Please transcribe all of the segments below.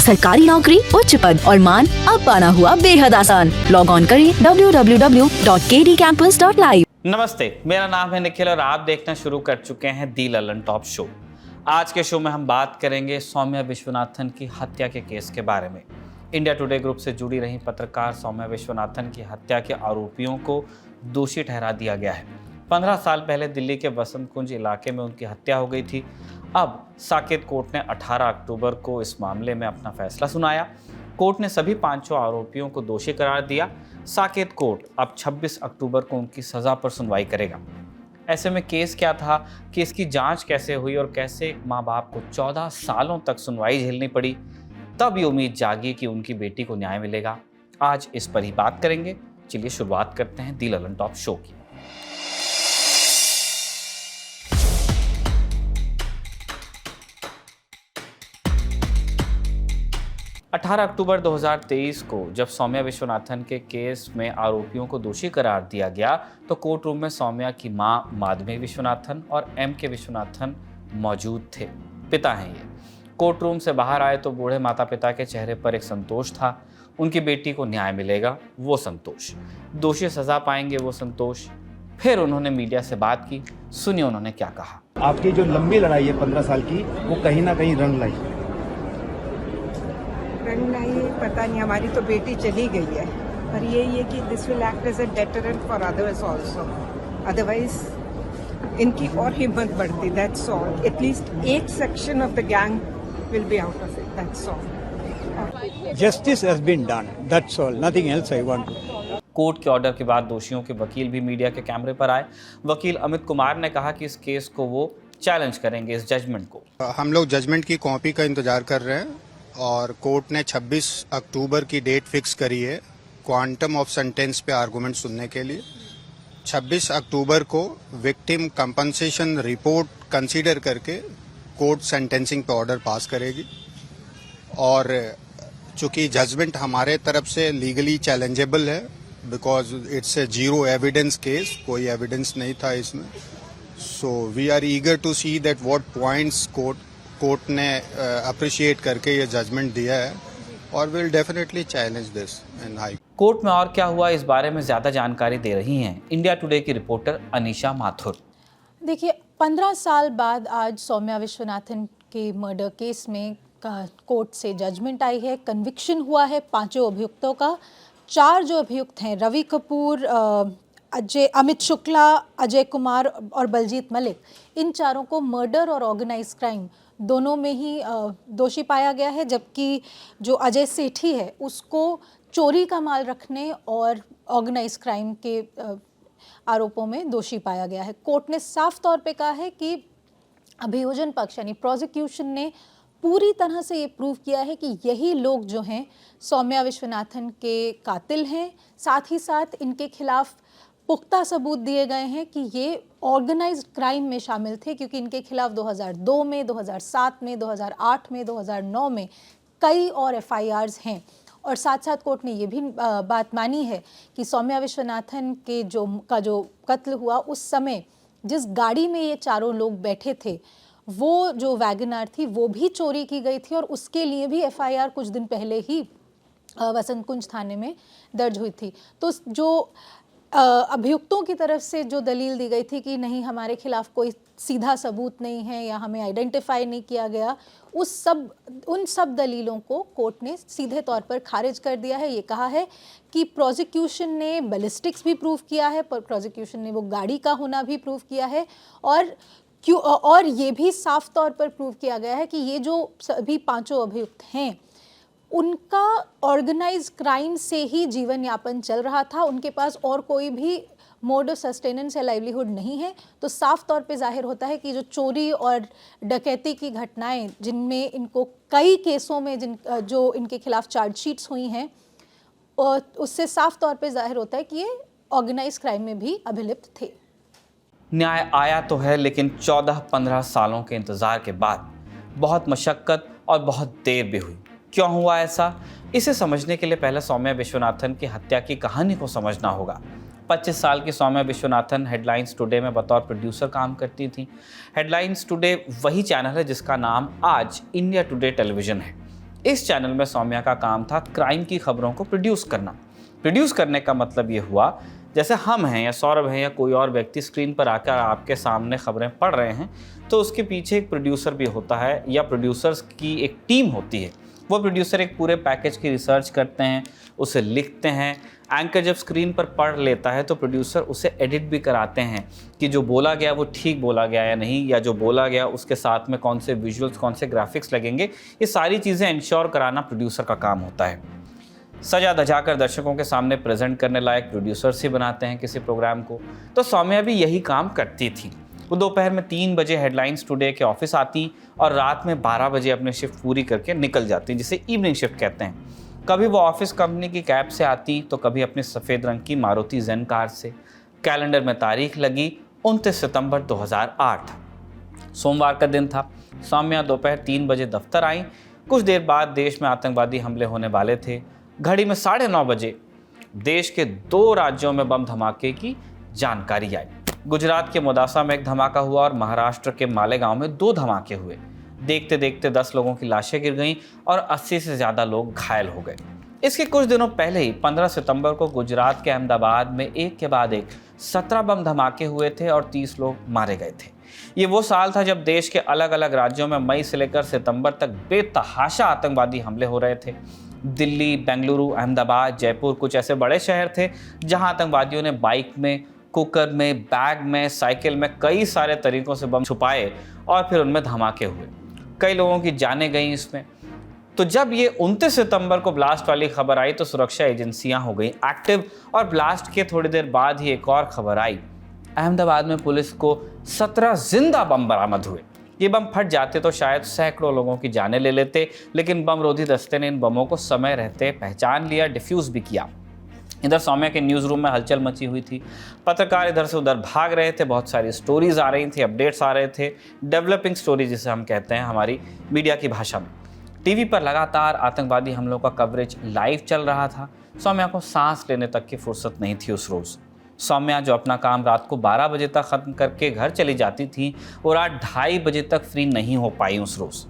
सरकारी नौकरी, उच्च पद और मान अब पाना हुआ बेहद आसान। लॉग ऑन करें www.kdcampus.live। नमस्ते, मेरा नाम है निखिल और आप देखना शुरू कर चुके हैं दी ललन टॉप शो। आज के शो में हम बात करेंगे सौम्या विश्वनाथन की हत्या के केस के बारे में। इंडिया टुडे ग्रुप से जुड़ी रही पत्रकार सौम्या विश्वनाथन की हत्या के आरोपियों को दोषी ठहरा दिया गया है। 15 साल पहले दिल्ली के बसंत कुंज इलाके में उनकी हत्या हो गई थी। अब साकेत कोर्ट ने 18 अक्टूबर को इस मामले में अपना फैसला सुनाया। कोर्ट ने सभी पांचों आरोपियों को दोषी करार दिया। साकेत कोर्ट अब 26 अक्टूबर को उनकी सजा पर सुनवाई करेगा। ऐसे में केस क्या था, केस की जांच कैसे हुई और कैसे माँ बाप को 14 सालों तक सुनवाई झेलनी पड़ी, तब ये उम्मीद जागी कि उनकी बेटी को न्याय मिलेगा। आज इस पर ही बात करेंगे। चलिए शुरुआत करते हैं दी ललन टॉप शो की। अठारह अक्टूबर 2023 को जब सौम्या विश्वनाथन के केस में आरोपियों को दोषी करार दिया गया तो कोर्ट रूम में सौम्या की मां माधवी विश्वनाथन और के विश्वनाथन मौजूद थे। पिता हैं ये। कोर्ट रूम से बाहर आए तो बूढ़े माता पिता के चेहरे पर एक संतोष था। उनकी बेटी को न्याय मिलेगा, वो संतोष। दोषी सजा पाएंगे, वो संतोष। फिर उन्होंने मीडिया से बात की। सुनिए उन्होंने क्या कहा। आपकी जो लंबी लड़ाई है 15 साल की, वो कहीं ना कहीं रंग लाई। पता नहीं, हमारी तो बेटी चली गई है, पर यही है कि this will act as a deterrent for others also. Otherwise इनकी और हिम्मत बढ़ती, दैट्स ऑल। एटलीस्ट एक section of the gang will be out of it, that's all. Justice has been done, that's all, nothing else I want to. Court के order के बाद दोषियों के वकील भी मीडिया के कैमरे पर आए। वकील अमित कुमार ने कहा कि इस केस को वो चैलेंज करेंगे, इस जजमेंट को। हम लोग जजमेंट की कॉपी का इंतजार कर रहे हैं और कोर्ट ने 26 अक्टूबर की डेट फिक्स करी है क्वांटम ऑफ सेंटेंस पे आर्गुमेंट सुनने के लिए। 26 अक्टूबर को विक्टिम कंपनसेशन रिपोर्ट कंसीडर करके कोर्ट सेंटेंसिंग पे ऑर्डर पास करेगी। और चूंकि जजमेंट हमारे तरफ से लीगली चैलेंजेबल है because it's a zero evidence case, कोई एविडेंस नहीं था इसमें। So we are eager to see that what points court ने अप्रिशिएट करके ये जजमेंट दिया है और will definitely challenge this in high court में। और क्या हुआ, इस बारे में ज्यादा जानकारी दे रही हैं इंडिया टुडे की रिपोर्टर अनीशा माथुर। देखिए, 15 साल बाद आज सौम्या विश्वनाथन के मर्डर केस में कोर्ट से जजमेंट आई है। कन्विक्शन हुआ है पांचों अभियुक्तों का। 4 जो अभियुक्त हैं, रवि कपूर, अमित शुक्ला, अजय कुमार और बलजीत मलिक, इन चारों को मर्डर और ऑर्गेनाइज क्राइम दोनों में ही दोषी पाया गया है। जबकि जो अजय सेठी है उसको चोरी का माल रखने और ऑर्गेनाइज क्राइम के आरोपों में दोषी पाया गया है। कोर्ट ने साफ तौर पे कहा है कि अभियोजन पक्ष यानी प्रोसिक्यूशन ने पूरी तरह से ये प्रूव किया है कि यही लोग जो हैं सौम्या विश्वनाथन के कातिल हैं। साथ ही साथ इनके खिलाफ पुख्ता सबूत दिए गए हैं कि ये ऑर्गेनाइज्ड क्राइम में शामिल थे, क्योंकि इनके खिलाफ 2002 में, 2007 में, 2008 में, 2009 में कई और FIRs हैं। और साथ साथ कोर्ट ने ये भी बात मानी है कि सौम्या विश्वनाथन के जो कत्ल हुआ उस समय जिस गाड़ी में ये चारों लोग बैठे थे, वो जो वैगनआर थी वो भी चोरी की गई थी और उसके लिए भी FIR कुछ दिन पहले ही बसंत कुंज थाने में दर्ज हुई थी। तो जो अभियुक्तों की तरफ से जो दलील दी गई थी कि नहीं, हमारे खिलाफ कोई सीधा सबूत नहीं है या हमें आइडेंटिफाई नहीं किया गया, उन सब दलीलों को कोर्ट ने सीधे तौर पर खारिज कर दिया है। ये कहा है कि प्रोसिक्यूशन ने बैलिस्टिक्स भी प्रूव किया है, पर प्रोसिक्यूशन ने वो गाड़ी का होना भी प्रूव किया है और ये भी साफ तौर पर प्रूव किया गया है कि ये जो सभी पांचों अभियुक्त हैं उनका ऑर्गेनाइज क्राइम से ही जीवन यापन चल रहा था। उनके पास और कोई भी मोड ऑफ सस्टेनेंस या लाइवलीहुड नहीं है। तो साफ तौर पे जाहिर होता है कि जो चोरी और डकैती की घटनाएं, जिनमें इनको कई केसों में जो इनके खिलाफ चार्जशीट्स हुई हैं, और उससे साफ तौर पे जाहिर होता है कि ये ऑर्गेनाइज क्राइम में भी अभिलिप्त थे। न्याय आया तो है, लेकिन 14-15 सालों के इंतजार के बाद बहुत मशक्कत और बहुत देर भी हुई। क्यों हुआ ऐसा, इसे समझने के लिए पहले सौम्या विश्वनाथन की हत्या की कहानी को समझना होगा। 25 साल की सौम्या विश्वनाथन हेडलाइंस टुडे में बतौर प्रोड्यूसर काम करती थी। हेडलाइंस टुडे वही चैनल है जिसका नाम आज इंडिया टुडे टेलीविज़न है। इस चैनल में सौम्या का काम था क्राइम की खबरों को प्रोड्यूस करना। प्रोड्यूस करने का मतलब ये हुआ जैसे हम हैं या सौरभ हैं या कोई और व्यक्ति स्क्रीन पर आकर आपके सामने खबरें पढ़ रहे हैं, तो उसके पीछे एक प्रोड्यूसर भी होता है या प्रोड्यूसर्स की एक टीम होती है। वो प्रोड्यूसर एक पूरे पैकेज की रिसर्च करते हैं, उसे लिखते हैं। एंकर जब स्क्रीन पर पढ़ लेता है तो प्रोड्यूसर उसे एडिट भी कराते हैं कि जो बोला गया वो ठीक बोला गया या नहीं, या जो बोला गया उसके साथ में कौन से विजुअल्स, कौन से ग्राफिक्स लगेंगे। ये सारी चीज़ें इंश्योर कराना प्रोड्यूसर का काम होता है। सजा धजाकर दर्शकों के सामने प्रेजेंट करने लायक प्रोड्यूसर्स ही बनाते हैं किसी प्रोग्राम को। तो सौम्या भी यही काम करती थी। वो दोपहर में 3 बजे हेडलाइंस टुडे के ऑफिस आती और रात में 12 बजे अपनी शिफ्ट पूरी करके निकल जाती, जिसे इवनिंग शिफ्ट कहते हैं। कभी वो ऑफिस कंपनी की कैब से आती तो कभी अपनी सफ़ेद रंग की मारुति जेन कार से। कैलेंडर में तारीख लगी 29 सितंबर 2008, सोमवार का दिन था। सौम्या दोपहर 3 बजे दफ्तर आई। कुछ देर बाद देश में आतंकवादी हमले होने वाले थे। घड़ी में 9:30 बजे देश के 2 राज्यों में बम धमाके की जानकारी आई। गुजरात के मोदासा में एक धमाका हुआ और महाराष्ट्र के मालेगांव में 2 धमाके हुए। देखते देखते 10 लोगों की लाशें गिर गईं और 80 से ज़्यादा लोग घायल हो गए। इसके कुछ दिनों पहले ही 15 सितंबर को गुजरात के अहमदाबाद में एक के बाद एक 17 बम धमाके हुए थे और 30 लोग मारे गए थे। ये वो साल था जब देश के अलग अलग राज्यों में मई से लेकर सितंबर तक बेतहाशा आतंकवादी हमले हो रहे थे। दिल्ली, बेंगलुरु, अहमदाबाद, जयपुर कुछ ऐसे बड़े शहर थे जहां आतंकवादियों ने बाइक में, कुकर में, बैग में, साइकिल में कई सारे तरीकों से बम छुपाए और फिर उनमें धमाके हुए। कई लोगों की जानें गई इसमें। तो जब ये 29 सितंबर को ब्लास्ट वाली खबर आई तो सुरक्षा एजेंसियां हो गई एक्टिव, और ब्लास्ट के थोड़ी देर बाद ही एक और खबर आई। अहमदाबाद में पुलिस को 17 जिंदा बम बरामद हुए। ये बम फट जाते तो शायद सैकड़ों लोगों की जानें ले लेते, लेकिन बम रोधी दस्ते ने इन बमों को समय रहते पहचान लिया, डिफ्यूज़ भी किया। इधर सौम्या के न्यूज़ रूम में हलचल मची हुई थी। पत्रकार इधर से उधर भाग रहे थे, बहुत सारी स्टोरीज आ रही थी, अपडेट्स आ रहे थे, डेवलपिंग स्टोरी जिसे हम कहते हैं हमारी मीडिया की भाषा में। टीवी पर लगातार आतंकवादी हमलों का कवरेज लाइव चल रहा था। सौम्या को सांस लेने तक की फुर्सत नहीं थी उस रोज़। सौम्या जो अपना काम रात को 12 बजे तक ख़त्म करके घर चली जाती थी, वो रात 2:30 बजे तक फ्री नहीं हो पाई उस रोज़।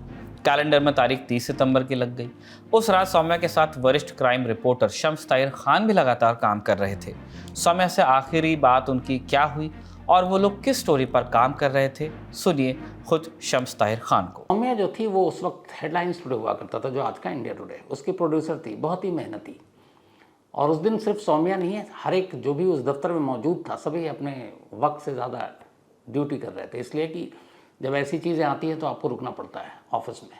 कैलेंडर में तारीख 30 सितंबर की लग गई। उस रात सौम्या के साथ वरिष्ठ क्राइम रिपोर्टर शम्स ताहिर खान भी लगातार काम कर रहे थे। सौम्या से आखिरी बात उनकी क्या हुई और वो लोग किस स्टोरी पर काम कर रहे थे, सुनिए खुद शम्स ताहिर खान को। सौम्या जो थी वो उस वक्त हेडलाइंस टुडे हुआ करता था, जो आज का इंडिया टुडे, उसकी प्रोड्यूसर थी, बहुत ही मेहनती। और उस दिन सिर्फ सौम्या नहीं है, हर एक जो भी उस दफ्तर में मौजूद था सभी अपने वक्त से ज़्यादा ड्यूटी कर रहे थे, इसलिए कि जब ऐसी चीज़ें आती हैं तो आपको रुकना पड़ता है ऑफिस में।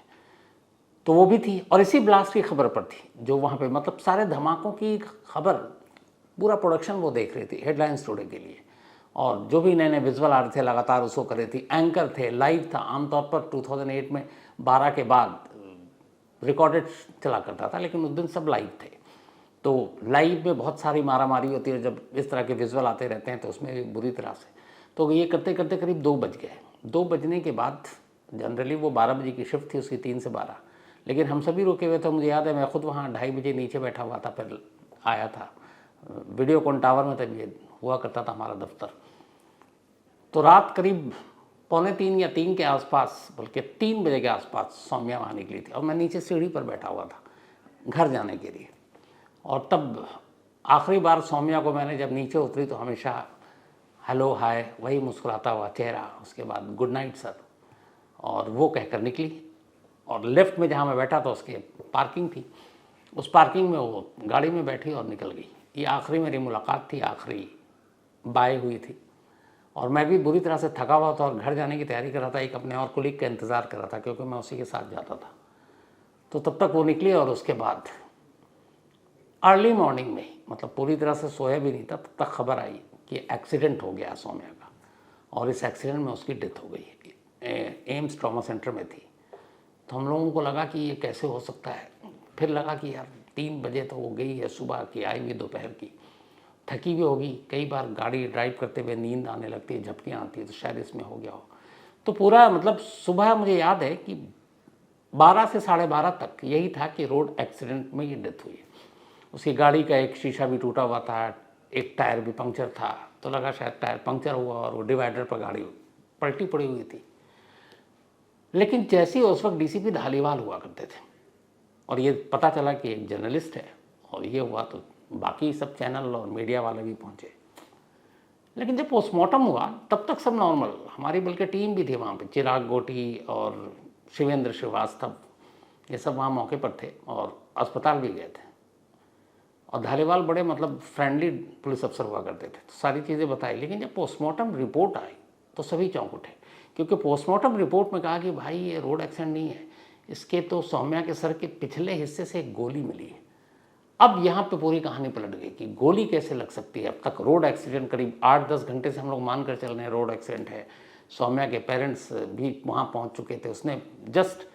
तो वो भी थी और इसी ब्लास्ट की खबर पर थी जो वहाँ पे, मतलब सारे धमाकों की खबर, पूरा प्रोडक्शन वो देख रही थी हेडलाइंस टुडे के लिए। और जो भी नए नए विजुअल आ रहे थे लगातार उसको कर रही थी। एंकर थे, लाइव था। आमतौर पर 2008 में 12 के बाद रिकॉर्डेड चला करता था, लेकिन उस दिन सब लाइव थे। तो लाइव में बहुत सारी मारामारी होती है, जब इस तरह के विजुअल आते रहते हैं तो उसमें भी बुरी तरह से। तो ये करते करते करीब 2 बज गए। 2 बजने के बाद जनरली वो 12 बजे की शिफ्ट थी उसकी, 3 से 12, लेकिन हम सभी रुके हुए थे। मुझे याद है मैं खुद वहाँ 2:30 बजे नीचे बैठा हुआ था, फिर आया था वीडियोकॉन टावर में, तब ये हुआ करता था हमारा दफ्तर। तो रात करीब 2:45 या 3 के आसपास, बल्कि 3 बजे के आसपास सौम्या वहाँ निकली थी और मैं नीचे सीढ़ी पर बैठा हुआ था घर जाने के लिए। और तब आखिरी बार सौम्या को मैंने जब नीचे उतरी तो हमेशा हेलो हाय, वही मुस्कुराता हुआ चेहरा, उसके बाद गुड नाइट सर, और वो कहकर निकली। और लेफ्ट में जहाँ मैं बैठा था उसके पार्किंग थी, उस पार्किंग में वो गाड़ी में बैठी और निकल गई। ये आखिरी मेरी मुलाकात थी, आखिरी बाय हुई थी। और मैं भी बुरी तरह से थका हुआ था और घर जाने की तैयारी कर रहा था, एक अपने और कोलीग का इंतज़ार कर रहा था क्योंकि मैं उसी के साथ जाता था। तो तब तक वो निकली और उसके बाद अर्ली मॉर्निंग में, मतलब पूरी तरह से सोया भी नहीं था, तब तक खबर आई कि एक्सीडेंट हो गया सौम्या का, और इस एक्सीडेंट में उसकी डेथ हो गई। एम्स ट्रॉमा सेंटर में थी। तो हम लोगों को लगा कि ये कैसे हो सकता है। फिर लगा कि यार 3 बजे तो वो गई है सुबह की, आई हुई दोपहर की, थकी भी होगी, कई बार गाड़ी ड्राइव करते हुए नींद आने लगती है, झपकियाँ आती है, तो शायद इसमें हो गया हो। तो पूरा मतलब सुबह मुझे याद है कि 12 से 12:30 तक यही था कि रोड एक्सीडेंट में ये डेथ हुई। उसकी गाड़ी का एक शीशा भी टूटा हुआ था, एक टायर भी पंक्चर था, तो लगा शायद टायर पंक्चर हुआ और वो डिवाइडर पर गाड़ी पलटी पड़ी हुई थी। लेकिन जैसे उस वक्त डीसीपी धालीवाल हुआ करते थे, और ये पता चला कि एक जर्नलिस्ट है और ये हुआ तो बाकी सब चैनल और मीडिया वाले भी पहुँचे। लेकिन जब पोस्टमार्टम हुआ तब तक सब नॉर्मल, हमारी बल्कि टीम भी थी वहाँ पे, चिराग गोटी और शिवेंद्र श्रीवास्तव ये सब वहाँ मौके पर थे और अस्पताल भी गए थे। और धालीवाल बड़े मतलब फ्रेंडली पुलिस अफसर हुआ करते थे, तो सारी चीज़ें बताई। लेकिन जब पोस्टमार्टम रिपोर्ट आई तो सभी चौंक उठे, क्योंकि पोस्टमार्टम रिपोर्ट में कहा कि भाई ये रोड एक्सीडेंट नहीं है, इसके तो सौम्या के सर के पिछले हिस्से से एक गोली मिली है। अब यहाँ पे पूरी कहानी पलट गई कि गोली कैसे लग सकती है। अब तक रोड एक्सीडेंट करीब 8-10 घंटे से हम लोग मान कर चल रहे हैं रोड एक्सीडेंट है। सौम्या के पेरेंट्स भी वहाँ पहुँच चुके थे, उसने जस्ट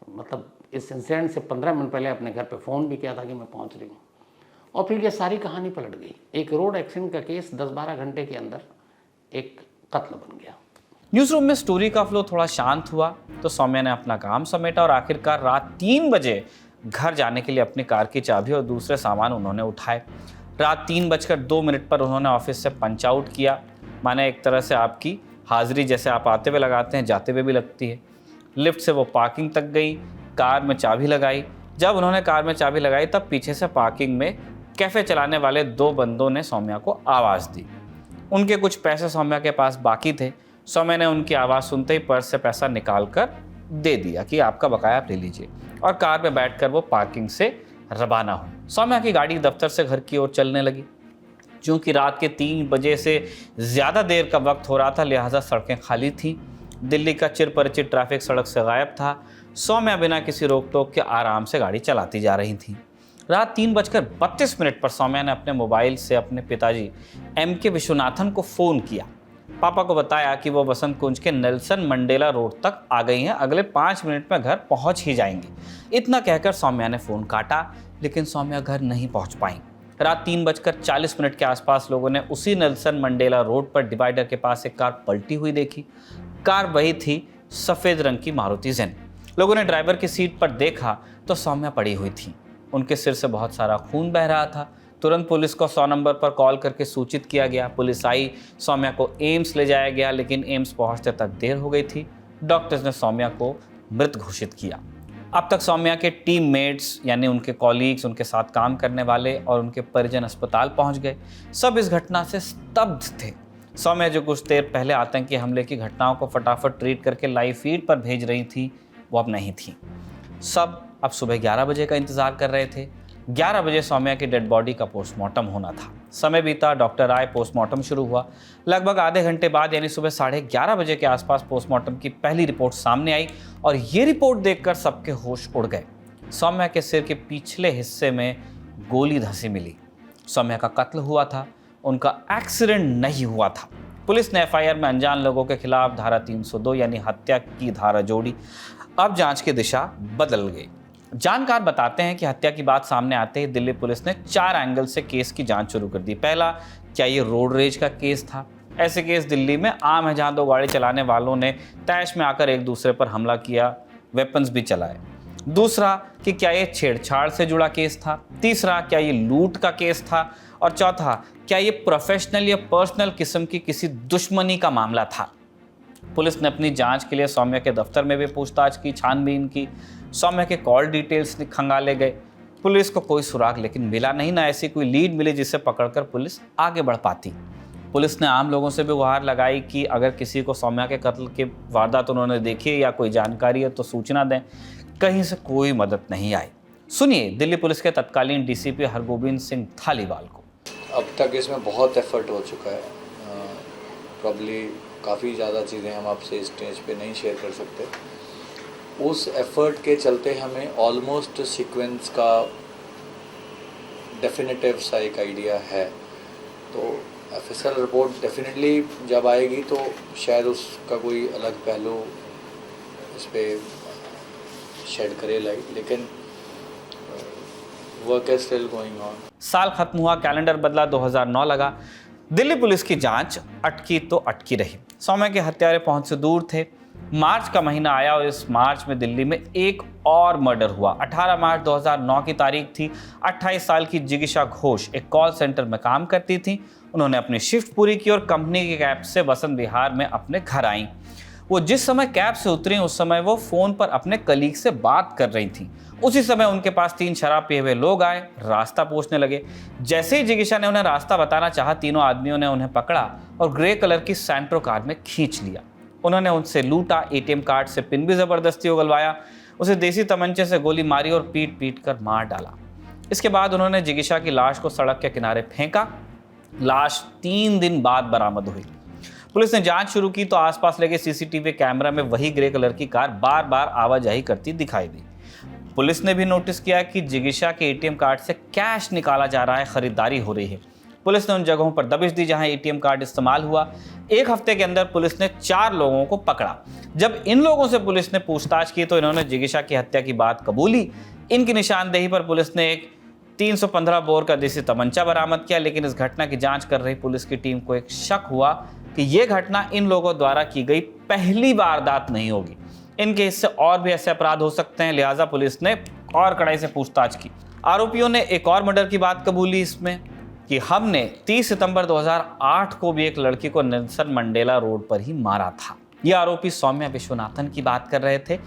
मतलब इस इंसिडेंट से 15 मिनट पहले अपने घर पे फ़ोन भी किया था कि मैं पहुँच रही हूँ। और फिर ये सारी कहानी पलट गई। एक रोड एक्सीडेंट का केस 10-12 घंटे के अंदर एक कत्ल बन गया। न्यूज़ रूम में स्टोरी का फ्लो थोड़ा शांत हुआ तो सौम्या ने अपना काम समेटा और आखिरकार रात 3 बजे घर जाने के लिए अपनी कार की चाबी और दूसरे सामान उन्होंने उठाए। रात 3:02 पर उन्होंने ऑफिस से पंच आउट किया। माने एक तरह से आपकी हाजिरी जैसे आप आते हुए लगाते हैं, जाते हुए भी लगती है। लिफ्ट से वो पार्किंग तक गई, कार में चाबी लगाई। जब उन्होंने कार में चाबी लगाई तब पीछे से पार्किंग में कैफ़े चलाने वाले 2 बंदों ने सौम्या को आवाज़ दी। उनके कुछ पैसे सौम्या के पास बाकी थे। सौम्या ने उनकी आवाज़ सुनते ही पर्स से पैसा निकाल कर दे दिया कि आपका बकाया आप ले लीजिए, और कार में बैठकर वो पार्किंग से रवाना हुई। सौम्या की गाड़ी दफ्तर से घर की ओर चलने लगी। चूँकि रात के 3 बजे से ज़्यादा देर का वक्त हो रहा था, लिहाजा सड़कें खाली थीं। दिल्ली का चिरपरिचित ट्रैफिक सड़क से गायब था। सौम्या बिना किसी रोक टोक के आराम से गाड़ी चलाती जा रही थी। रात 3:32 पर सौम्या ने अपने मोबाइल से अपने पिताजी M.K. विश्वनाथन को फ़ोन किया। पापा को बताया कि वो बसंत कुंज के नेल्सन मंडेला रोड तक आ गई हैं, अगले 5 मिनट में घर पहुंच ही जाएंगी। इतना कहकर सौम्या ने फ़ोन काटा, लेकिन सौम्या घर नहीं पहुंच पाई। रात 3:40 के आसपास लोगों ने उसी नेल्सन मंडेला रोड पर डिवाइडर के पास एक कार पलटी हुई देखी। कार वही थी, सफ़ेद रंग की मारुति ज़ेन। लोगों ने ड्राइवर की सीट पर देखा तो सौम्या पड़ी हुई थी। उनके सिर से बहुत सारा खून बह रहा था। तुरंत पुलिस को 100 नंबर पर कॉल करके सूचित किया गया। पुलिस आई, सौम्या को एम्स ले जाया गया, लेकिन एम्स पहुंचते तक देर हो गई थी। डॉक्टर्स ने सौम्या को मृत घोषित किया। अब तक सौम्या के टीममेट्स यानी उनके कॉलीग्स, उनके साथ काम करने वाले और उनके परिजन अस्पताल पहुंच गए। सब इस घटना से स्तब्ध थे। सौम्या जो कुछ देर पहले आतंकी हमले की घटनाओं को फटाफट ट्रीट करके लाइव फीड पर भेज रही थी, वो अब नहीं थी। सब अब सुबह 11 बजे का इंतज़ार कर रहे थे। 11 बजे सौम्या की डेड बॉडी का पोस्टमार्टम होना था। समय बीता, डॉक्टर आए, पोस्टमार्टम शुरू हुआ। लगभग आधे घंटे बाद यानी सुबह 11:30 बजे के आसपास पोस्टमार्टम की पहली रिपोर्ट सामने आई और ये रिपोर्ट देखकर सबके होश उड़ गए। सौम्या के सिर के पिछले हिस्से में गोली धंसी मिली। सौम्या का कत्ल हुआ था, उनका एक्सीडेंट नहीं हुआ था। पुलिस ने FIR में अनजान लोगों के खिलाफ धारा 302 यानी हत्या की धारा जोड़ी। अब जांच की दिशा बदल गई। जानकार बताते हैं कि हत्या की बात सामने आते ही दिल्ली पुलिस ने 4 एंगल से केस की जांच शुरू कर दी। पहला, क्या ये रोड रेज का केस था? ऐसे केस दिल्ली में आम है, जहां 2 गाड़ी चलाने वालों ने तैश में आकर एक दूसरे पर हमला किया, वेपन्स भी चलाए। दूसरा, कि क्या ये छेड़छाड़ से जुड़ा केस था? तीसरा, क्या ये लूट का केस था? और चौथा, क्या ये प्रोफेशनल या पर्सनल किस्म की किसी दुश्मनी का मामला था? पुलिस ने अपनी जांच के लिए सौम्या के दफ्तर में भी पूछताछ की, छानबीन की। सौम्या के कॉल डिटेल्स खंगाले गए। पुलिस को कोई सुराग लेकिन मिला नहीं, ना ऐसी कोई लीड मिली जिसे पकड़कर पुलिस आगे बढ़ पाती। पुलिस ने आम लोगों से भी गुहार लगाई कि अगर किसी को सौम्या के कत्ल की वारदात उन्होंने देखी है या कोई जानकारी है तो सूचना दें। कहीं से कोई मदद नहीं आई। सुनिए दिल्ली पुलिस के तत्कालीन DCP हरगोविंद सिंह धालीवाल को। अब तक इसमें बहुत एफर्ट हो चुका है। प्रॉब्ली काफ़ी ज़्यादा चीज़ें हम आपसे स्टेज पे नहीं शेयर कर सकते। उस एफर्ट के चलते हमें ऑलमोस्ट सीक्वेंस का डेफिनेटिव सा एक आइडिया है। तो FSL रिपोर्ट डेफिनेटली जब आएगी तो शायद उसका कोई अलग पहलू इस पर शेड करे लाइट, लेकिन work is still going on. साल खत्म हुआ, कैलेंडर बदला, 2009 लगा। दिल्ली पुलिस की जांच अटकी तो अटकी रही। सौम्या के हत्यारे पहुंच से दूर थे। मार्च का महीना आया और इस मार्च में दिल्ली में एक और मर्डर हुआ। 18 मार्च 2009 की तारीख थी। 28 साल की जिगीशा घोष एक कॉल सेंटर में काम करती थी। उन्होंने अपनी शिफ्ट पूरी की और कंपनी के कैब से वसंत विहार में अपने घर आईं। वो जिस समय कैब से उतरी उस समय वो फोन पर अपने कलीग से बात कर रही थी। उसी समय उनके पास 3 शराब पिए हुए लोग आए, रास्ता पूछने लगे। जैसे ही जिगीशा ने उन्हें रास्ता बताना चाहा, तीनों आदमियों ने उन्हें पकड़ा और ग्रे कलर की सैंट्रो कार में खींच लिया। उन्होंने उनसे लूटा, एटीएम कार्ड से पिन भी जबरदस्ती उगलवाया, उसे देसी तमंचे से गोली मारी और पीट पीट कर मार डाला। इसके बाद उन्होंने जिगीशा की लाश को सड़क के किनारे फेंका। लाश 3 दिन बाद बरामद हुई। पुलिस ने जांच शुरू की तो आसपास लगे सीसीटीवी कैमरा में वही ग्रे कलर की कार बार बार आवाजाही करती दिखाई दी। पुलिस ने भी नोटिस किया कि जिगीशा के एटीएम कार्ड से कैश निकाला जा रहा है, खरीदारी हो रही है। पुलिस ने उन जगहों पर दबिश दी जहां एटीएम कार्ड इस्तेमाल हुआ। 1 हफ्ते के अंदर पुलिस ने 4 लोगों को पकड़ा। जब इन लोगों से पुलिस ने पूछताछ की तो इन्होंने जिगीशा की हत्या की बात कबूली। इनकी निशानदेही पर पुलिस ने एक 315 बोर का देसी तमंचा बरामद किया, लेकिन इस घटना की जांच कर रही पुलिस की टीम को एक शक हुआ कि यह घटना इन लोगों द्वारा की गई पहली वारदात नहीं होगी। इनके हिस्से और भी ऐसे अपराध हो सकते हैं, लिहाजा पुलिस ने और कड़ाई से पूछताछ की। आरोपियों ने एक और मर्डर की बात कबूली इसमें कि हमने 30 सितंबर 2008 को भी एक लड़की को नेल्सन मंडेला रोड पर ही मारा था। ये आरोपी सौम्या विश्वनाथन की बात कर रहे थे।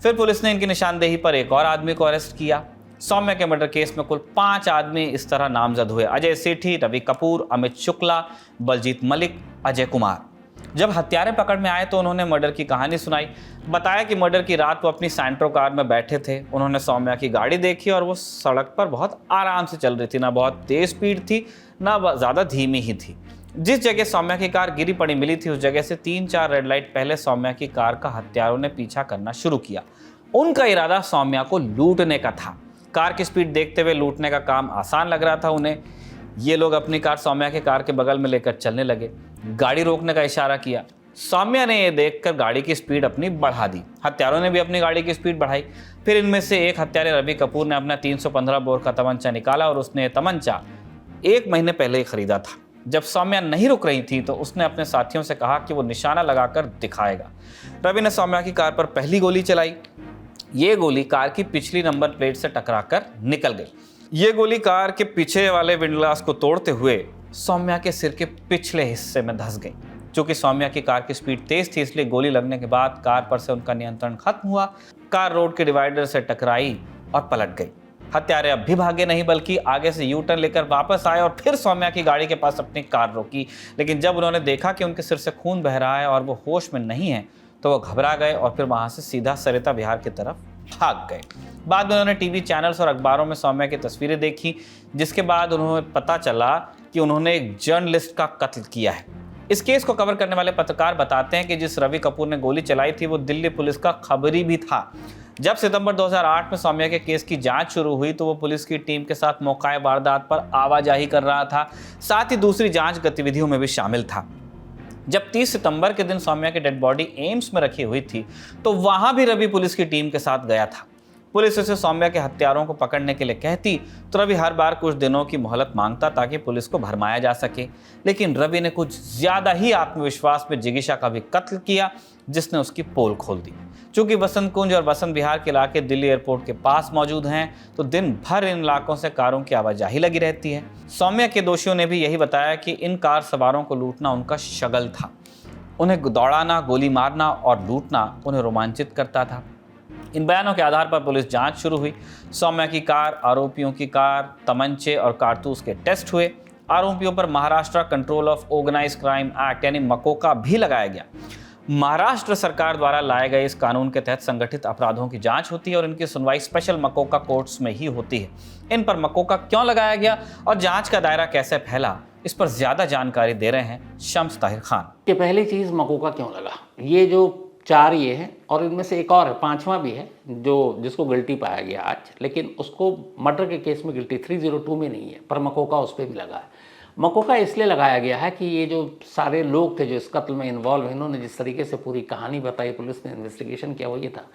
फिर पुलिस ने इनकी निशानदेही पर एक और आदमी को अरेस्ट किया। सौम्या के मर्डर केस में कुल 5 आदमी इस तरह नामजद हुए: अजय सेठी, रवि कपूर, अमित शुक्ला, बलजीत मलिक, अजय कुमार। जब हत्यारे पकड़ में आए तो उन्होंने मर्डर की कहानी सुनाई। बताया कि मर्डर की रात वो अपनी सैंट्रो कार में बैठे थे। उन्होंने सौम्या की गाड़ी देखी और वो सड़क पर बहुत आराम से चल रही थी, ना बहुत तेज स्पीड थी ना ज़्यादा धीमी ही थी। जिस जगह सौम्या की कार गिरी पड़ी मिली थी उस जगह से 3-4 रेड लाइट पहले सौम्या की कार का हत्यारों ने पीछा करना शुरू किया। उनका इरादा सौम्या को लूटने का था। कार की स्पीड देखते हुए लूटने का काम आसान लग रहा था उन्हें। ये लोग अपनी कार सौम्या के कार के बगल में लेकर चलने लगे। गाड़ी रोकने का इशारा किया। सौम्या ने यह देखकर गाड़ी की स्पीड अपनी बढ़ा दी। हत्यारों ने भी अपनी गाड़ी की स्पीड बढ़ाई। फिर इनमें से एक हत्यारे रवि कपूर ने अपना 315 बोर का तमंचा निकाला और उसने तमंचा 1 महीने पहले ही खरीदा था। जब सौम्या नहीं रुक रही थी तो उसने अपने साथियों से कहा कि वो निशाना लगाकर दिखाएगा। रवि ने सौम्या की कार पर पहली गोली चलाई। ये गोली कार की पिछली नंबर प्लेट से टकराकर निकल गई। ये गोली कार के पीछे वाले विंडग्लास को तोड़ते हुए सौम्या के सिर के पिछले हिस्से में धंस गई। चूंकि सौम्या की कार की स्पीड तेज थी इसलिए गोली लगने के बाद कार पर से उनका नियंत्रण खत्म हुआ। कार रोड के डिवाइडर से टकराई और पलट गई। हत्यारे अब भी भागे नहीं बल्कि आगे से यू टर्न लेकर वापस आए और फिर सौम्या की गाड़ी के पास अपनी कार रोकी। लेकिन जब उन्होंने देखा कि उनके सिर से खून बह रहा है और वो होश में नहीं है तो वो घबरा गए और फिर वहां से सीधा सरिता विहार की तरफ भाग गए। बाद में उन्होंने टीवी चैनल्स और अखबारों में सौम्या की तस्वीरें देखी, जिसके बाद उन्हें पता चला कि उन्होंने एक जर्नलिस्ट का कत्ल किया है। इस केस को कवर करने वाले पत्रकार बताते हैं कि जिस रवि कपूर ने गोली चलाई थी वो दिल्ली पुलिस का खबरी भी था। जब सितंबर 2008 में सौम्या के केस की जांच शुरू हुई तो वो पुलिस की टीम के साथ मौका वारदात पर आवाजाही कर रहा था, साथ ही दूसरी जांच गतिविधियों में भी शामिल था। जब 30 सितंबर के दिन सौम्या की डेड बॉडी एम्स में रखी हुई थी तो वहां भी रवि पुलिस की टीम के साथ गया था। पुलिस उसे सौम्या के हत्यारों को पकड़ने के लिए कहती तो रवि हर बार कुछ दिनों की मोहलत मांगता ताकि पुलिस को भरमाया जा सके। लेकिन रवि ने कुछ ज्यादा ही आत्मविश्वास में जिगीशा का भी कत्ल किया, जिसने उसकी पोल खोल दी। चूंकि बसंत कुंज और बसंत विहार के इलाके दिल्ली एयरपोर्ट के पास मौजूद हैं तो दिन भर इन इलाकों से कारों की आवाजाही लगी रहती है। सौम्या के दोषियों ने भी यही बताया कि इन कार सवारों को लूटना उनका शगल था। उन्हें दौड़ाना, गोली मारना और लूटना उन्हें रोमांचित करता था। इन बयानों के आधार पर पुलिस जांच शुरू हुई। सौम्या की कार, आरोपियों की कार, तमंचे और कारतूस के टेस्ट हुए। आरोपियों पर Maharashtra control of organised crime act यानी मकोका भी लगाया गया। महाराष्ट्र सरकार द्वारा लाए गए इस कानून के तहत संगठित अपराधों की जांच होती है और इनकी सुनवाई स्पेशल मकोका कोर्ट्स में ही होती है। इन पर मकोका क्यों लगाया गया और जांच का दायरा कैसे फैला, इस पर ज्यादा जानकारी दे रहे हैं शम्स ताहिर खान। कि पहली चीज़ मकोका क्यों लगा, ये जो 4 ये हैं और इनमें से एक और है, 5वां भी है जो जिसको गिल्टी पाया गया आज, लेकिन उसको मर्डर के केस में गिल्टी 302 में नहीं है, पर मकोका उस पर भी लगा है। मकोका इसलिए लगाया गया है कि ये जो सारे लोग थे जो इस कत्ल में इन्वॉल्व हैं, इन्होंने जिस तरीके से पूरी कहानी बताई, पुलिस ने इन्वेस्टिगेशन किया, वो ये था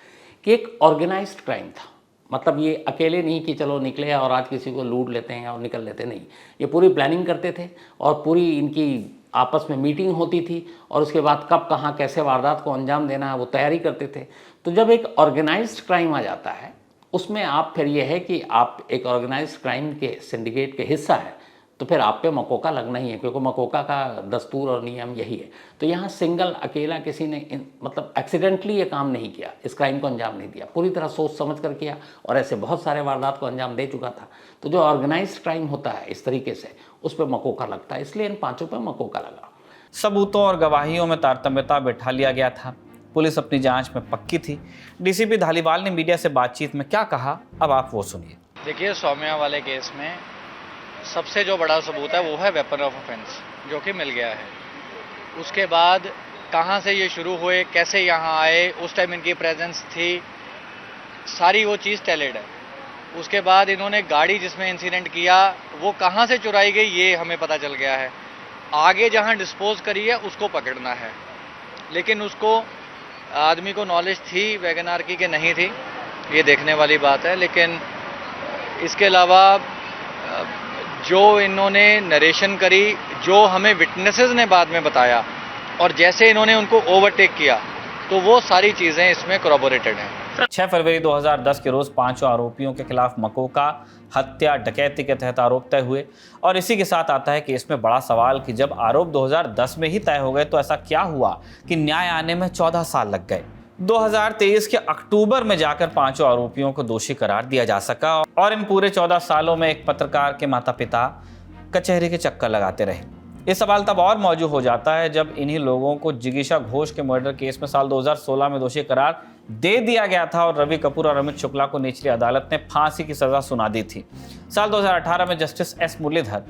कि एक ऑर्गेनाइज्ड क्राइम था। मतलब ये अकेले नहीं कि चलो निकले और आज किसी को लूट लेते हैं और निकल लेते, नहीं, ये पूरी प्लानिंग करते थे और पूरी इनकी आपस में मीटिंग होती थी और उसके बाद कब कहाँ कैसे वारदात को अंजाम देना है वो तैयारी करते थे। तो जब एक ऑर्गेनाइज्ड क्राइम आ जाता है उसमें आप फिर ये है कि आप एक ऑर्गेनाइज्ड क्राइम के सिंडिकेट के हिस्सा है तो फिर आप पे मकोका लगना ही है, क्योंकि मकोका का दस्तूर और नियम यही है। तो यहाँ सिंगल अकेला किसी ने मतलब एक्सीडेंटली ये काम नहीं किया, इस क्राइम को अंजाम नहीं दिया, पूरी तरह सोच समझ कर किया और ऐसे बहुत सारे वारदात को अंजाम दे चुका था। तो जो ऑर्गेनाइज्ड क्राइम होता है इस तरीके से, उस पर मकोका लगता है, इसलिए इन पाँचों पर मकोका लगा। सबूतों और गवाहियों में तारतम्यता बैठा लिया गया था। पुलिस अपनी जांच में पक्की थी। डीसीपी धालीवाल ने मीडिया से बातचीत में क्या कहा, अब आप वो सुनिए। देखिए, सौम्या वाले केस में सबसे जो बड़ा सबूत है वो है वेपन ऑफ ऑफेंस, जो कि मिल गया है। उसके बाद कहाँ से ये शुरू हुए, कैसे यहाँ आए, उस टाइम इनकी प्रेजेंस थी, सारी वो चीज़ टैलेड है। उसके बाद इन्होंने गाड़ी जिसमें इंसिडेंट किया वो कहाँ से चुराई गई ये हमें पता चल गया है। आगे जहाँ डिस्पोज करी है उसको पकड़ना है, लेकिन उसको आदमी को नॉलेज थी वैगन आर की कि नहीं थी, ये देखने वाली बात है। लेकिन इसके अलावा जो इन्होंने नरेशन करी, जो हमें विटनेसेस ने बाद में बताया और जैसे इन्होंने उनको ओवरटेक किया, तो वो सारी चीज़ें इसमें corroborated हैं। 6 फरवरी 2010 के रोज 5 आरोपियों के खिलाफ मकोका, हत्या, डकैती के तहत आरोप तय हुए। और इसी के साथ आता है कि इसमें बड़ा सवाल कि जब आरोप 2010 में ही तय हो गए तो ऐसा क्या हुआ कि न्याय आने में 14 साल लग गए। 2023 के अक्टूबर में जाकर 5 आरोपियों को दोषी करार दिया जा सका और इन पूरे 14 सालों में एक पत्रकार के माता पिता कचहरी के चक्कर लगाते रहे। ये सवाल तब और मौजूद हो जाता है जब इन्हीं लोगों को जिगीशा घोष के मर्डर केस में साल 2016 में दोषी करार दे दिया गया था और रवि कपूर और अमित शुक्ला को निचली अदालत ने फांसी की सजा सुना दी थी। साल 2018 में जस्टिस एस मुरलीधर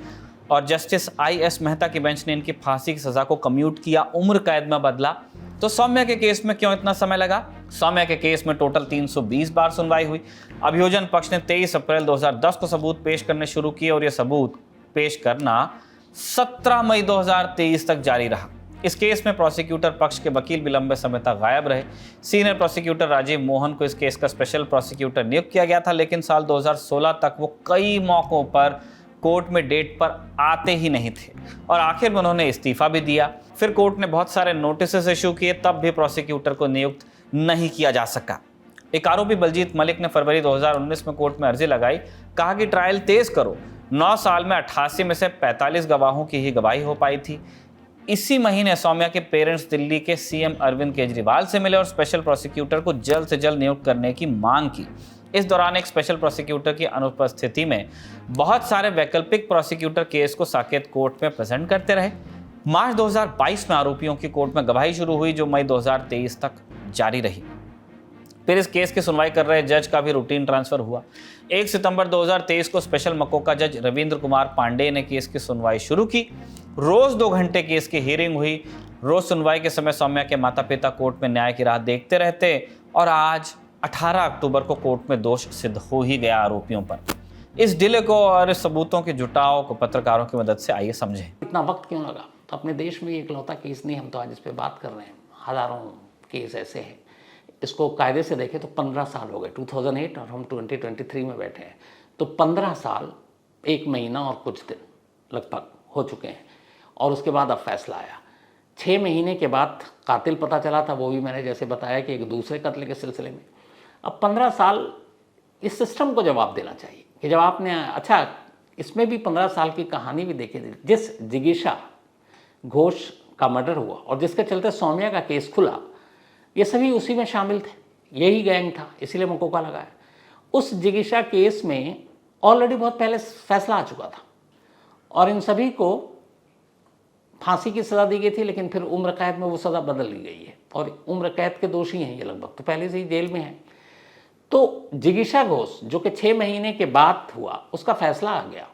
और जस्टिस आई.एस. मेहता की बेंच ने इनकी फांसी की सजा को कम्यूट किया, उम्र कैद में बदला। तो सौम्या के केस में क्यों इतना समय लगा? सौम्या के केस में टोटल 320 बार सुनवाई हुई। अभियोजन पक्ष ने 23 अप्रैल 2010 को सबूत पेश करने शुरू किए और यह सबूत पेश करना 17 मई 2023 तक जारी रहा। इस केस में प्रोसिक्यूटर पक्ष के वकील भी लंबे समय तक गायब रहे। सीनियर प्रोसिक्यूटर राजीव मोहन को इस केस का स्पेशल प्रोसिक्यूटर नियुक्त किया गया था, लेकिन साल 2016 तक वो कई मौकों पर कोर्ट में डेट पर आते ही नहीं थे और आखिर में उन्होंने इस्तीफा भी दिया। फिर कोर्ट ने बहुत सारे नोटिस इशू किए, तब भी प्रोसिक्यूटर को नियुक्त नहीं किया जा सका। एक आरोपी बलजीत मलिक ने फरवरी 2019 में कोर्ट में अर्जी लगाई, कहा कि ट्रायल तेज करो। 9 साल में 88 में से 45 गवाहों की ही गवाही हो पाई थी। इसी महीने सौम्या के पेरेंट्स दिल्ली के सीएम अरविंद केजरीवाल से मिले और स्पेशल प्रोसिक्यूटर को जल्द से जल्द नियुक्त करने की मांग की। इस दौरान एक स्पेशल प्रोसिक्यूटर की अनुपस्थिति में बहुत सारे वैकल्पिक प्रोसिक्यूटर केस को साकेत कोर्ट में प्रेजेंट करते रहे। मार्च 2022 में आरोपियों की कोर्ट में गवाही शुरू हुई, जो मई 2023 तक जारी रही। फिर इस केस की सुनवाई कर रहे जज का भी रूटीन ट्रांसफर हुआ। 1 सितंबर 2023 को स्पेशल मकोका जज रविंद्र कुमार पांडे ने केस की सुनवाई शुरू की। रोज 2 घंटे केस की हियरिंग हुई। रोज सुनवाई के समय सौम्या के माता पिता कोर्ट में न्याय की राह देखते रहते और आज 18 अक्टूबर को कोर्ट में दोष सिद्ध हो ही गया आरोपियों पर। इस डिले को और सबूतों के जुटाव को पत्रकारों की मदद से आइए समझें। इतना वक्त क्यों लगा? तो अपने देश में एक लौता केस नहीं, हम तो आज इस पे बात कर रहे हैं। हज़ारों केस ऐसे हैं। इसको कायदे से देखें तो 15 साल हो गए, 2008 और हम 2023 में बैठे हैं, तो 15 साल 1 महीना और कुछ दिन लगभग हो चुके हैं। और उसके बाद अब फैसला आया। 6 महीने के बाद कातिल पता चला था, वो भी मैंने जैसे बताया कि एक दूसरे कत्ल के सिलसिले में। अब 15 साल इस सिस्टम को जवाब देना चाहिए कि जब आपने अच्छा इसमें भी 15 साल की कहानी भी देखी थी। जिस जिगीशा घोष का मर्डर हुआ और जिसके चलते सौम्या का केस खुला, ये सभी उसी में शामिल थे, यही गैंग था, इसीलिए मकोका लगाया। उस जिगीशा केस में ऑलरेडी बहुत पहले फैसला आ चुका था और इन सभी को फांसी की सज़ा दी गई थी, लेकिन फिर उम्र कैद में वो सज़ा बदल ली गई है और उम्र कैद के दोषी हैं ये लगभग, तो पहले से ही जेल में हैं। तो जिगीशा घोष जो कि 6 महीने के बाद हुआ, उसका फैसला आ गया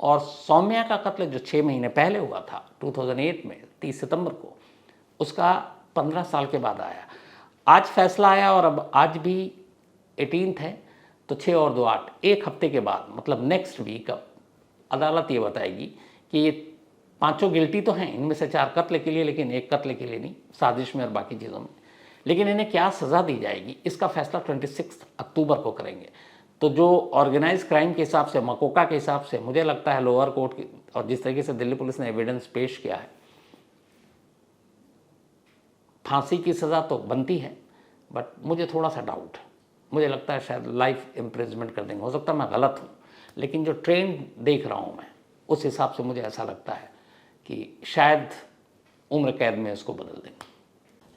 और सौम्या का कत्ल जो 6 महीने पहले हुआ था 2008 में 30 सितंबर को, उसका 15 साल के बाद आया। आज फैसला आया और अब आज भी 18 है, तो 6 और 2 8, 1 हफ्ते के बाद मतलब नेक्स्ट वीक अब अदालत ये बताएगी कि ये 5 गिल्टी तो हैं, इनमें से 4 कत्ल के लिए, लेकिन 1 कत्ल के लिए नहीं, साजिश में और बाकी चीज़ों में। लेकिन इन्हें क्या सज़ा दी जाएगी इसका फैसला 26 अक्टूबर को करेंगे। तो जो ऑर्गेनाइज क्राइम के हिसाब से, मकोका के हिसाब से, मुझे लगता है लोअर कोर्ट की और जिस तरीके से दिल्ली पुलिस ने एविडेंस पेश किया है, फांसी की सज़ा तो बनती है, बट मुझे थोड़ा सा डाउट है। मुझे लगता है शायद लाइफ इम्प्रिजमेंट कर देंगे। हो सकता है मैं गलत हूँ, लेकिन जो ट्रेंड देख रहा हूँ मैं उस हिसाब से मुझे ऐसा लगता है कि शायद उम्र कैद में इसको बदल देंगे।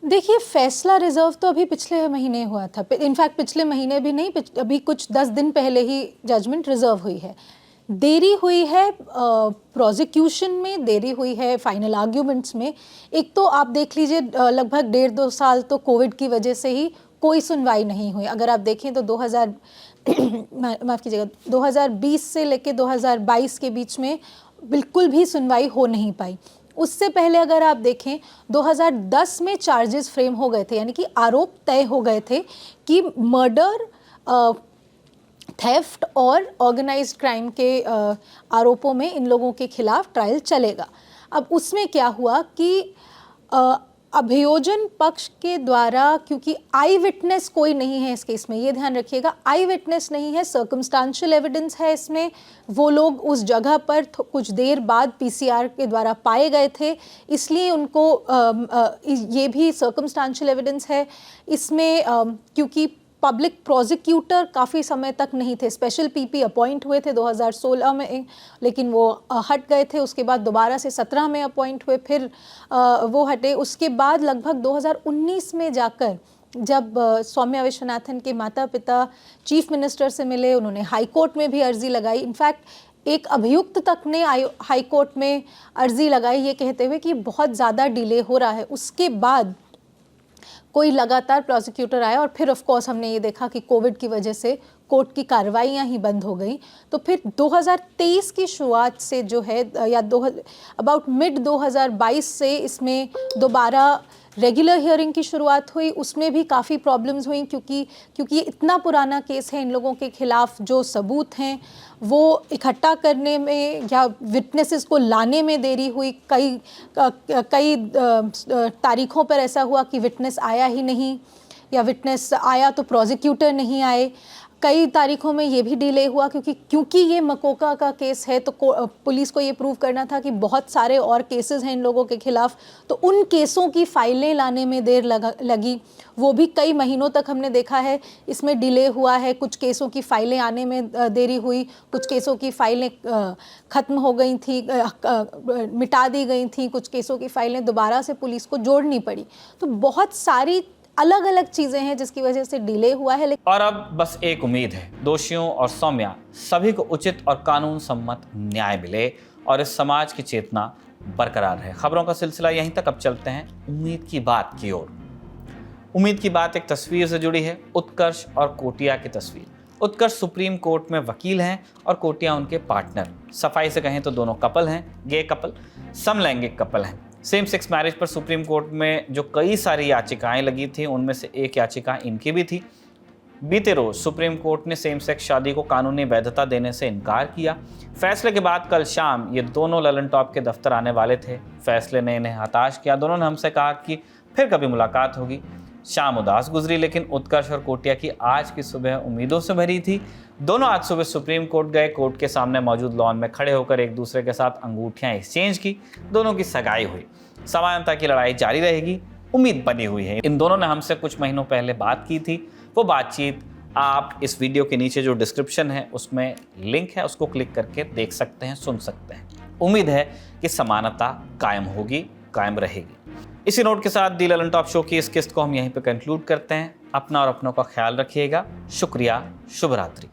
देखिए, फैसला रिजर्व तो अभी पिछले महीने हुआ था, इनफैक्ट पिछले महीने भी नहीं, अभी कुछ 10 दिन पहले ही जजमेंट रिजर्व हुई है। देरी हुई है प्रोसिक्यूशन में, देरी हुई है फाइनल आर्ग्यूमेंट्स में। एक तो आप देख लीजिए लगभग 1.5-2 साल तो कोविड की वजह से ही कोई सुनवाई नहीं हुई। अगर आप देखें तो 2020 से लेकर 2022 के बीच में बिल्कुल भी सुनवाई हो नहीं पाई। उससे पहले अगर आप देखें 2010 में चार्जेस फ्रेम हो गए थे, यानी कि आरोप तय हो गए थे कि मर्डर, थेफ्ट और ऑर्गेनाइज्ड क्राइम के आरोपों में इन लोगों के खिलाफ ट्रायल चलेगा। अब उसमें क्या हुआ कि अभियोजन पक्ष के द्वारा, क्योंकि आई विटनेस कोई नहीं है इस केस में, ये ध्यान रखिएगा, आई विटनेस नहीं है, सर्कमस्टांशियल एविडेंस है इसमें। वो लोग उस जगह पर कुछ देर बाद पीसीआर के द्वारा पाए गए थे, इसलिए उनको ये भी सर्कमस्टांशियल एविडेंस है इसमें। क्योंकि पब्लिक प्रोसिक्यूटर काफ़ी समय तक नहीं थे, स्पेशल पीपी अपॉइंट हुए थे 2016 में, लेकिन वो हट गए थे। उसके बाद दोबारा से 17 में अपॉइंट हुए, फिर वो हटे। उसके बाद लगभग 2019 में जाकर जब सौम्या विश्वनाथन के माता पिता चीफ मिनिस्टर से मिले, उन्होंने हाई कोर्ट में भी अर्जी लगाई। इनफैक्ट एक अभियुक्त तक ने हाई कोर्ट में अर्जी लगाई ये कहते हुए कि बहुत ज़्यादा डिले हो रहा है। उसके बाद कोई लगातार प्रोसिक्यूटर आया और फिर ऑफ कोर्स हमने ये देखा कि कोविड की वजह से कोर्ट की कार्रवाइयाँ ही बंद हो गई। तो फिर 2023 की शुरुआत से जो है, या अबाउट मिड 2022 से इसमें दोबारा रेगुलर हियरिंग की शुरुआत हुई। उसमें भी काफ़ी प्रॉब्लम्स हुई, क्योंकि ये इतना पुराना केस है, इन लोगों के खिलाफ जो सबूत हैं वो इकट्ठा करने में या विटनेसेस को लाने में देरी हुई। कई तारीखों पर ऐसा हुआ कि विटनेस आया ही नहीं, या विटनेस आया तो प्रोसिक्यूटर नहीं आए। कई तारीखों में ये भी डिले हुआ क्योंकि ये मकोका का केस है, तो पुलिस को ये प्रूव करना था कि बहुत सारे और केसेस हैं इन लोगों के खिलाफ, तो उन केसों की फाइलें लाने में देर लगी। वो भी कई महीनों तक हमने देखा है इसमें डिले हुआ है। कुछ केसों की फाइलें आने में देरी हुई, कुछ केसों की फाइलें ख़त्म हो गई थी, मिटा दी गई थी, कुछ केसों की फाइलें दोबारा से पुलिस को जोड़नी पड़ी। तो बहुत सारी अलग अलग चीज़ें हैं जिसकी वजह से डिले हुआ है। और अब बस एक उम्मीद है, दोषियों और सौम्या सभी को उचित और कानून सम्मत न्याय मिले और इस समाज की चेतना बरकरार रहे। खबरों का सिलसिला यहीं तक, अब चलते हैं उम्मीद की बात की ओर। उम्मीद की बात एक तस्वीर से जुड़ी है, उत्कर्ष और कोटिया की तस्वीर। उत्कर्ष सुप्रीम कोर्ट में वकील हैं और कोटिया उनके पार्टनर। सफाई से कहें तो दोनों कपल हैं, गे कपल, समलैंगिक कपल हैं। सेम सेक्स मैरिज पर सुप्रीम कोर्ट में जो कई सारी याचिकाएं लगी थी, उनमें से एक याचिका इनकी भी थी। बीते रोज सुप्रीम कोर्ट ने सेम सेक्स शादी को कानूनी वैधता देने से इनकार किया। फैसले के बाद कल शाम ये दोनों ललन टॉप के दफ्तर आने वाले थे। फैसले ने इन्हें हताश किया। दोनों ने हमसे कहा कि फिर कभी मुलाकात होगी। शाम उदास गुजरी, लेकिन उत्कर्ष और कोटिया की आज की सुबह उम्मीदों से भरी थी। दोनों आज सुबह सुप्रीम कोर्ट गए। कोर्ट के सामने मौजूद लॉन में खड़े होकर एक दूसरे के साथ अंगूठियां एक्सचेंज की। दोनों की सगाई हुई। समानता की लड़ाई जारी रहेगी, उम्मीद बनी हुई है। इन दोनों ने हमसे कुछ महीनों पहले बात की थी। वो बातचीत आप इस वीडियो के नीचे जो डिस्क्रिप्शन है उसमें लिंक है, उसको क्लिक करके देख सकते हैं, सुन सकते हैं। उम्मीद है कि समानता कायम होगी, कायम रहेगी। इसी नोट के साथ दी ललन टॉप शो की इस किस्त को हम यहीं पे कंक्लूड करते हैं। अपना और अपनों का ख्याल रखिएगा। शुक्रिया, शुभ रात्रि।